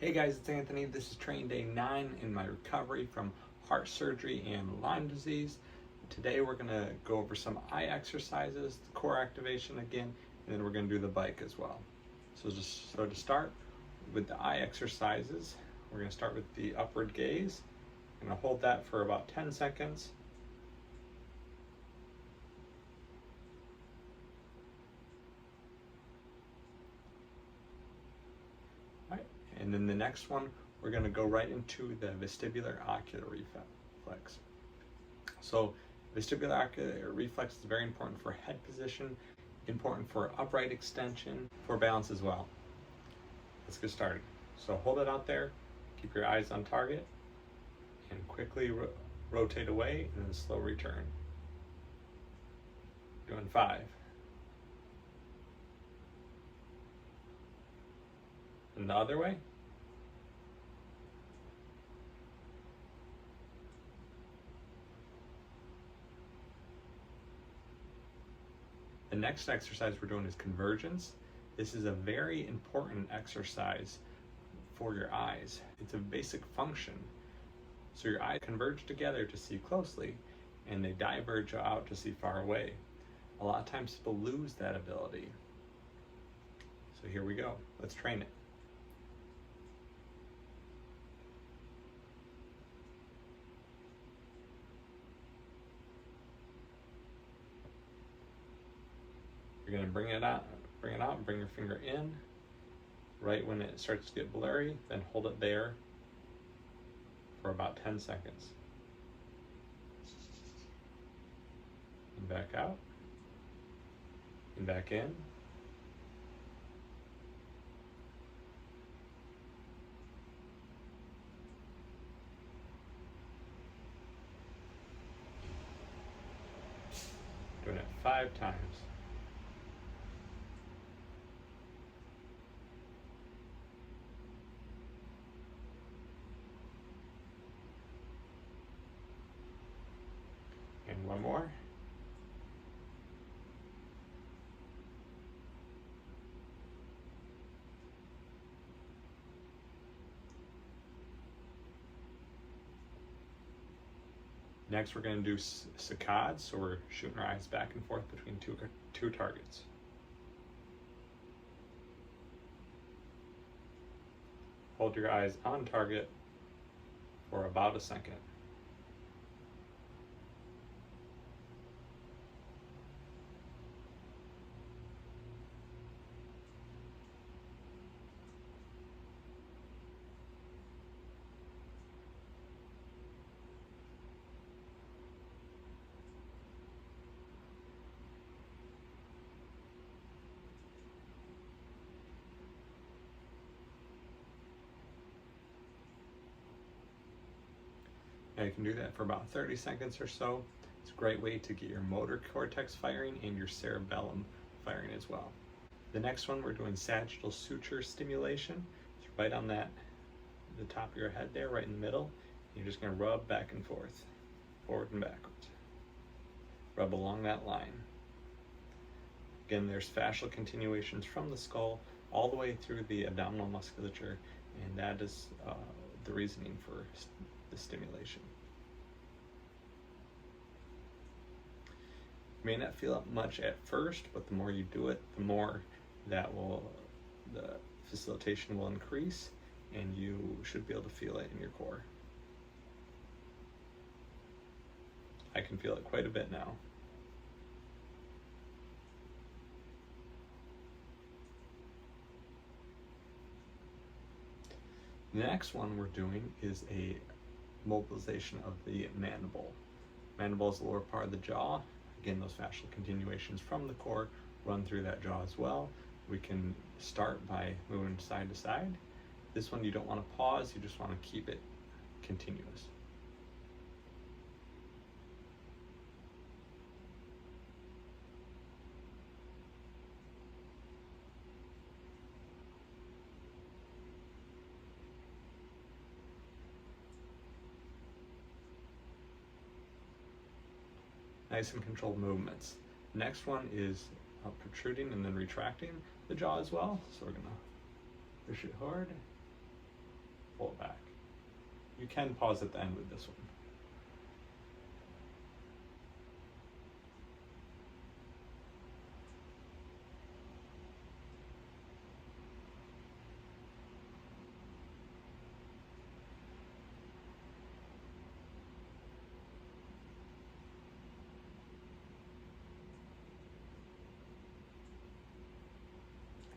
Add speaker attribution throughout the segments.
Speaker 1: Hey guys, it's Anthony. This is training day 9 in my recovery from heart surgery and Lyme disease. Today we're going to go over some eye exercises, the core activation again, and then we're going to do the bike as well. So to start with the eye exercises, we're going to start with the upward gaze. I'm going to hold that for about 10 seconds. And then the next one, we're going to go right into the vestibular ocular reflex. So vestibular ocular reflex is very important for head position, important for upright extension, for balance as well. Let's get started. So hold it out there, keep your eyes on target, and quickly rotate away and then slow return. Doing 5. And the other way. The next exercise we're doing is convergence. This is a very important exercise for your eyes. It's a basic function. So your eyes converge together to see closely, and they diverge out to see far away. A lot of times people lose that ability. So here we go. Let's train it. You're going to bring it out, bring your finger in, right when it starts to get blurry, then hold it there for about 10 seconds. And back out, and back in. Doing it 5 times. And one more. Next, we're going to do saccades, so we're shooting our eyes back and forth between two targets. Hold your eyes on target for about a second. Now you can do that for about 30 seconds or so. It's a great way to get your motor cortex firing and your cerebellum firing as well. The next one, we're doing sagittal suture stimulation. It's right on the top of your head there, right in the middle. You're just going to rub back and forth, forward and backwards. Rub along that line. Again, there's fascial continuations from the skull all the way through the abdominal musculature, and that is the reasoning for the stimulation. You may not feel it much at first, but the more you do it, the more the facilitation will increase, and you should be able to feel it in your core. I can feel it quite a bit now. The next one we're doing is a mobilization of the mandible. Mandible is the lower part of the jaw. Again, those fascial continuations from the core run through that jaw as well. We can start by moving side to side. This one you don't want to pause, you just want to keep it continuous. Nice and controlled movements. Next one is protruding and then retracting the jaw as well. So we're gonna push it hard You can pause at the end with this one.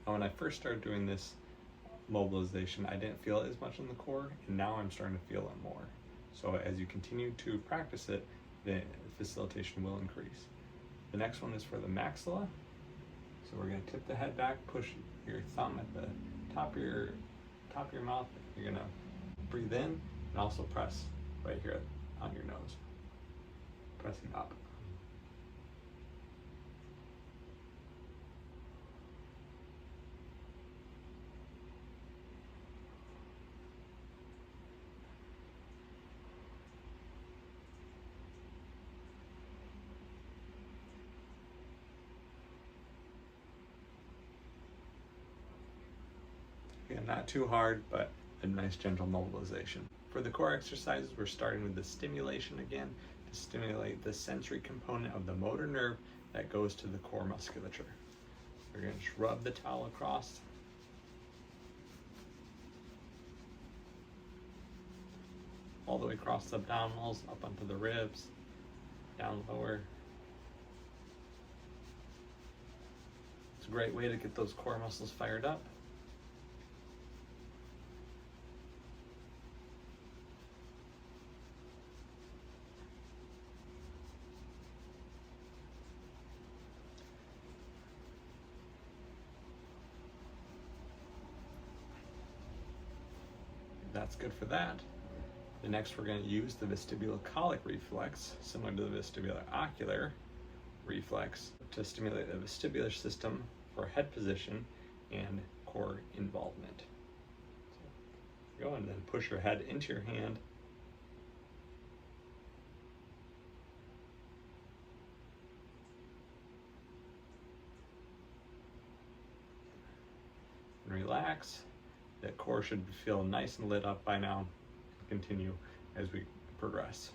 Speaker 1: When I first started doing this mobilization, I didn't feel it as much on the core, and now I'm starting to feel it more. So as you continue to practice it, the facilitation will increase. The next one is for the maxilla. So we're going to tip the head back, push your thumb at the top of your mouth. You're going to breathe in and also press right here on your nose, pressing up. Again, not too hard, but a nice gentle mobilization. For the core exercises, we're starting with the stimulation again to stimulate the sensory component of the motor nerve that goes to the core musculature. We're going to just rub the towel across. All the way across the abdominals, up onto the ribs, down lower. It's a great way to get those core muscles fired up. That's good for that. The next we're going to use the vestibulo-colic reflex, similar to the vestibulo-ocular reflex, to stimulate the vestibular system for head position and core involvement. So go and then push your head into your hand. And relax. The core should feel nice and lit up by now. Continue as we progress.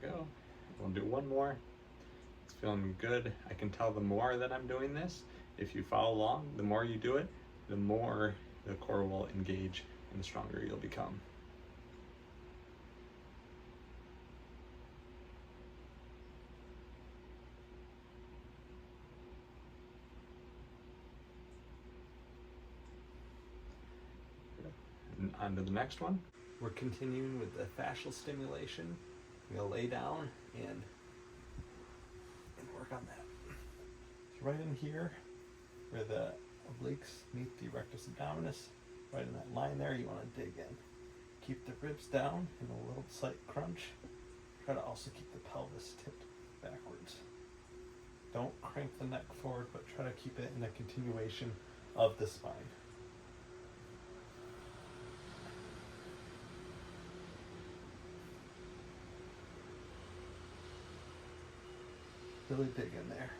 Speaker 1: Go. We'll do one more. It's feeling good. I can tell the more that I'm doing this, if you follow along, the more you do it, the more the core will engage and the stronger you'll become. And on to the next one. We're continuing with the fascial stimulation. I'm going to lay down and work on that. So right in here, where the obliques meet the rectus abdominis, right in that line there, you want to dig in. Keep the ribs down in a little slight crunch. Try to also keep the pelvis tipped backwards. Don't crank the neck forward, but try to keep it in a continuation of the spine. Really dig in there.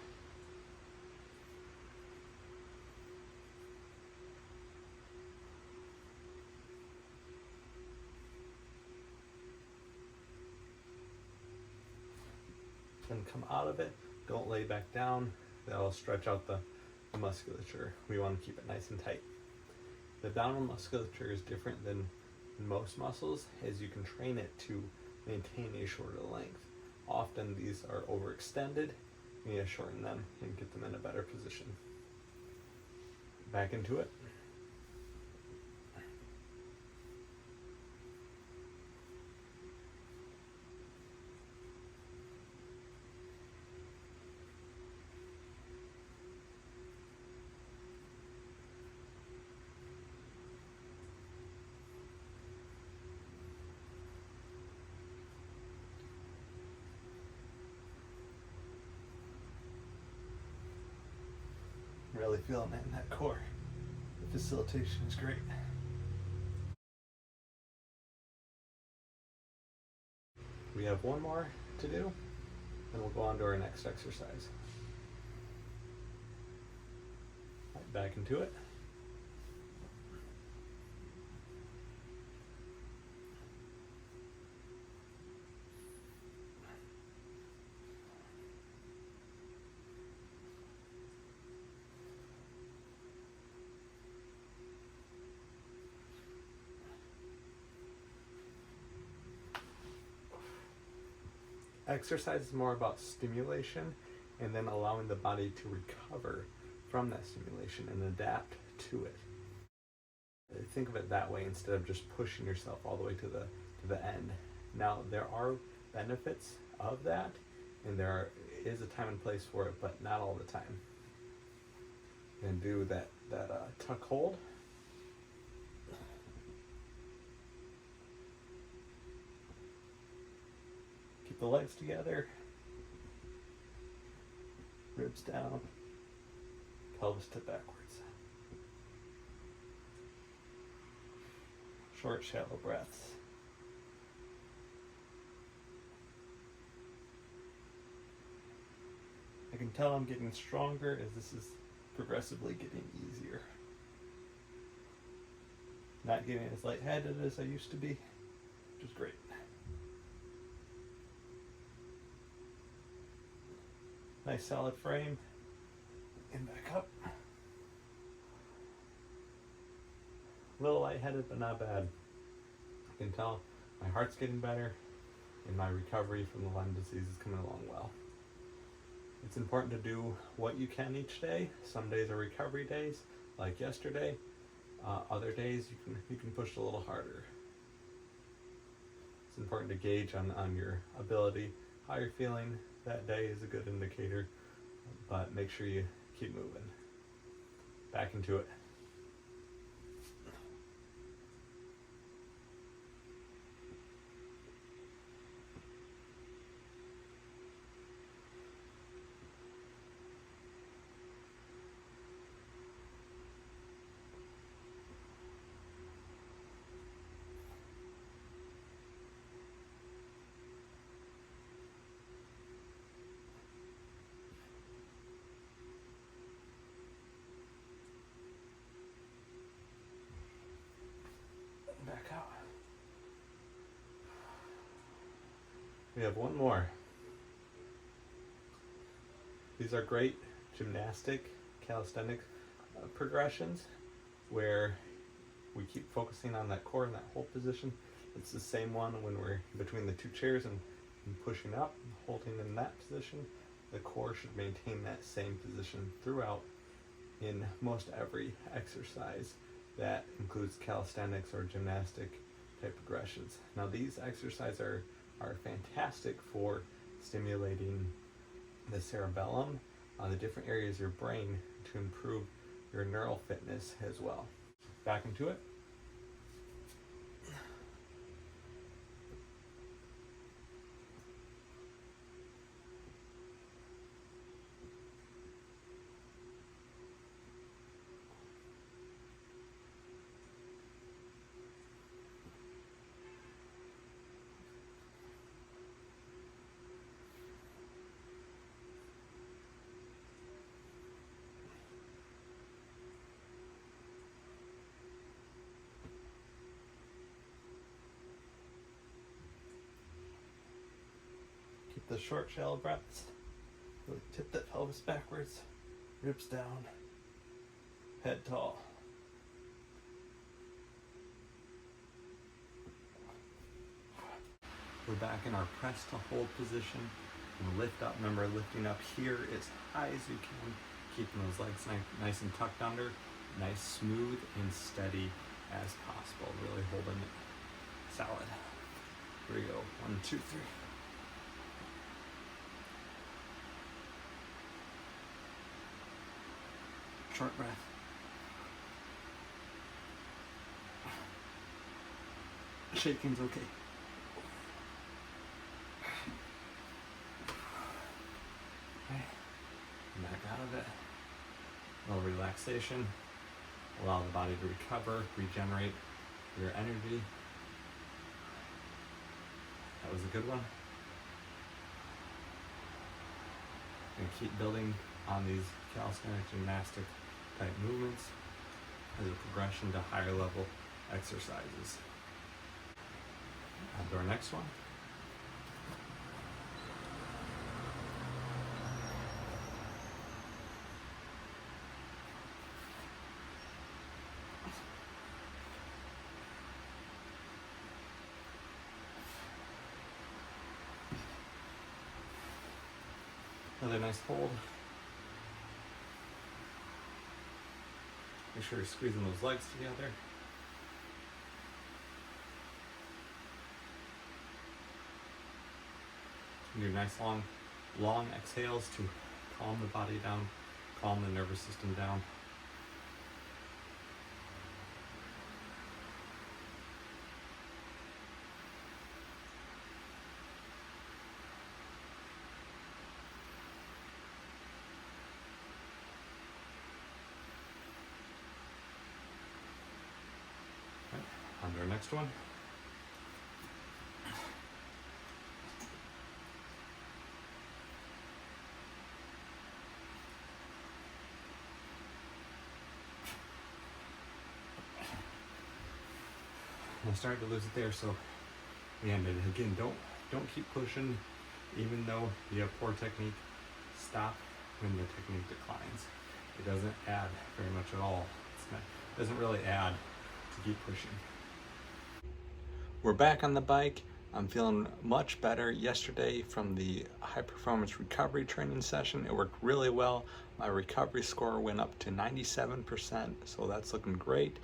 Speaker 1: Then come out of it. Don't lay back down. That'll stretch out the musculature. We want to keep it nice and tight. The abdominal musculature is different than most muscles, as you can train it to maintain a shorter length. Often these are overextended. You need to shorten them and get them in a better position. Back into it. Really feeling it in that core. The facilitation is great. We have one more to do, and we'll go on to our next exercise. Right, back into it. Exercise is more about stimulation and then allowing the body to recover from that stimulation and adapt to it. Think of it that way instead of just pushing yourself all the way to the end. Now, there are benefits of that, and there is a time and place for it, but not all the time. And do that tuck hold. Keep the legs together, ribs down, pelvis tip backwards. Short, shallow breaths. I can tell I'm getting stronger as this is progressively getting easier. Not getting as lightheaded as I used to be, which is great. Nice solid frame, and back up. A little lightheaded, but not bad. I can tell my heart's getting better, and my recovery from the Lyme disease is coming along well. It's important to do what you can each day. Some days are recovery days, like yesterday. Other days you can push a little harder. It's important to gauge on your ability. How you're feeling that day is a good indicator, but make sure you keep moving. Back into it. Back out. We have one more. These are great gymnastic, calisthenic progressions where we keep focusing on that core and that hold position. It's the same one when we're between the two chairs and pushing up, holding in that position. The core should maintain that same position throughout in most every exercise that includes calisthenics or gymnastic type progressions. Now, these exercises are fantastic for stimulating the cerebellum, the different areas of your brain to improve your neural fitness as well. Back into it. Keep the short, shallow breaths. Really tip that pelvis backwards, ribs down, head tall. We're back in our press to hold position and lift up. Remember, lifting up here as high as you can, keeping those legs nice and tucked under, nice, smooth, and steady as possible. Really holding it solid. Here we go. 1, 2, 3. Short breath. Shaking's okay. Okay. Back out of it. A little relaxation. Allow the body to recover, regenerate your energy. That was a good one. And keep building on these calisthenic gymnastic type movements as a progression to higher level exercises. On to our next one. Another nice hold. Make sure you're squeezing those legs together. Do nice long exhales to calm the body down, calm the nervous system down. On to our next one. I started to lose it there, so we ended it. Again, don't keep pushing, even though you have poor technique. Stop when the technique declines. It doesn't add very much at all. It doesn't really add to keep pushing. We're back on the bike. I'm feeling much better. Yesterday from the high performance recovery training session, it worked really well. My recovery score went up to 97%, so that's looking great.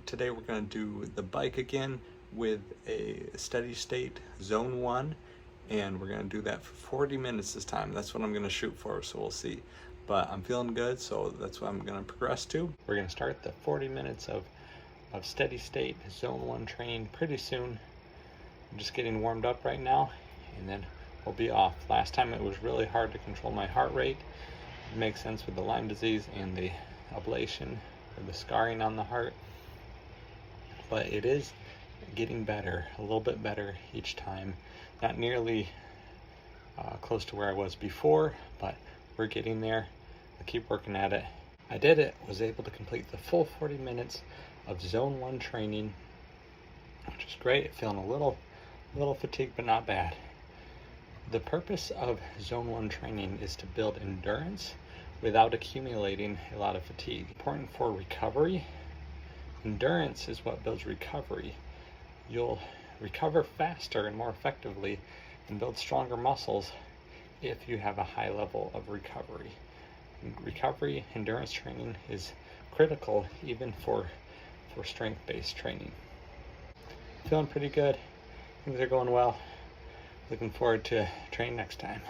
Speaker 1: Today we're going to do the bike again with a steady state zone 1, and we're going to do that for 40 minutes this time. That's what I'm going to shoot for, so we'll see. But I'm feeling good, so that's what I'm going to progress to. We're going to start the 40 minutes of steady state zone 1 training pretty soon. I'm just getting warmed up right now, and then we'll be off. Last time it was really hard to control my heart rate. It makes sense with the Lyme disease and the ablation or the scarring on the heart. But it is getting better, a little bit better each time. Not nearly close to where I was before, but we're getting there. I'll keep working at it. I did it, was able to complete the full 40 minutes of zone 1 training, which is great. Feeling a little fatigued, but not bad. The purpose of zone 1 training is to build endurance without accumulating a lot of fatigue. Important for recovery. Endurance is what builds recovery. You'll recover faster and more effectively and build stronger muscles if you have a high level of recovery. Recovery, endurance training is critical even for strength-based training. Feeling pretty good. Things are going well. Looking forward to training next time.